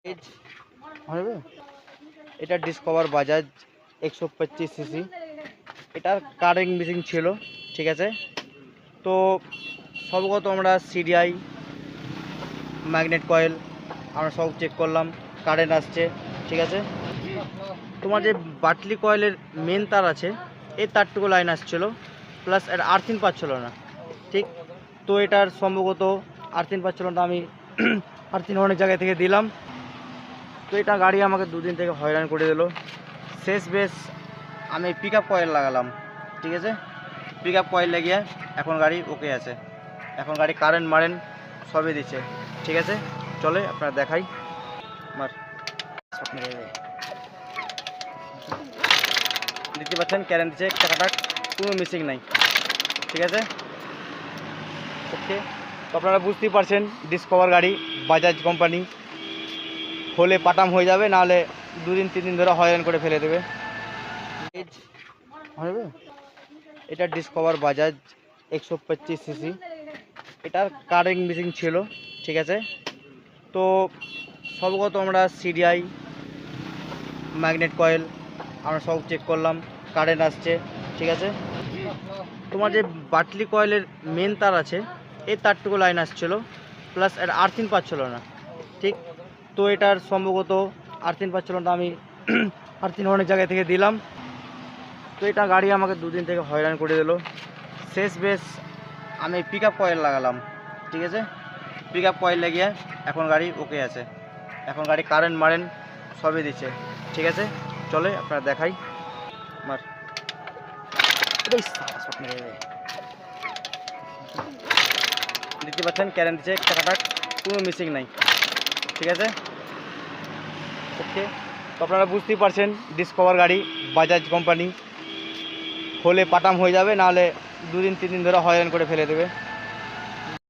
Age হবে এটা discover Bajaj 125 CC. এটার কারেং মিসিং ছিল, ঠিক আছে। তো সবগত আমরা সিডিআই ম্যাগনেট কয়েল আমরা সব চেক করলাম, কারেন্ট আসছে, ঠিক আছে। তোমার যে বাটলি কয়েলের মেন তার আছে, এই তারটুকু লাইন আসছিল, প্লাস এটা আর্থিং পাচ্ছিল না, ঠিক। তো এটার সম্ভবত আর্থিং পাচ্ছিল না, আমি আর্থিং অনেক জায়গা থেকে দিলাম। তো এটা গাড়ি আমাকে দুদিন থেকে হয়রান করে দিল। শেষ বেশ আমি পিক আপ কয়েল লাগালাম, ঠিক আছে। পিক আপ কয়েল লাগিয়ে এখন গাড়ি ওকে আছে, এখন গাড়ি কারেন্ট মারেন সবই দিচ্ছে, ঠিক আছে। চলে আপনারা দেখাই আমার দেখতে পাচ্ছেন কারেন্ট দিচ্ছে, টাকাটাক কোনো মিসিং নাই, ঠিক আছে, ওকে। তো আপনারা বুঝতেই পারছেন ডিসকভার গাড়ি বাজাজ কোম্পানি হলে পাটাম হয়ে যাবে, নাহলে 2-3 দিন ধরে হয়রান করে ফেলে দেবে। হবে এটা ডিসকভার বাজাজ 125 সিসি। এটার কারেং মিসিং ছিল, ঠিক আছে। তো সবগত আমরা সিডিআই ম্যাগনেট কয়েল আমরা সব চেক করলাম, কারেন্ট আসছে, ঠিক আছে। তোমার যে বাটলি কয়েলের মেন তার আছে, এই তারটুকু লাইন আসছিল, প্লাস এটা আর্থিং পাচ্ছিল না, ঠিক। তো এটার সম্ভবত আর্থিং পাচ্ছিল না, আমি আর্থিং অনেক জায়গা থেকে দিলাম। তো এটা গাড়ি আমাকে দুদিন থেকে হয়রান করে দিল। শেষ বেশ আমি পিক আপ কয়েল লাগালাম, ঠিক আছে। পিক আপ কয়েল লাগিয়ে এখন গাড়ি ওকে আছে, এখন গাড়ি কারেন্ট মারেন সবই দিচ্ছে, ঠিক আছে। চলে আপনারা দেখাই আমার দেখতে পাচ্ছেন কারেন্ট দিচ্ছে, টাকাটাক কোনো মিসিং নাই, ঠিক আছে, ওকে। তো আপনারা বুঝতেই পারছেন ডিসকভার গাড়ি বাজাজ কোম্পানি হলে পাটাম হয়ে যাবে, নাহলে 2-3 দিন ধরে হয়রান করে ফেলে দেবে।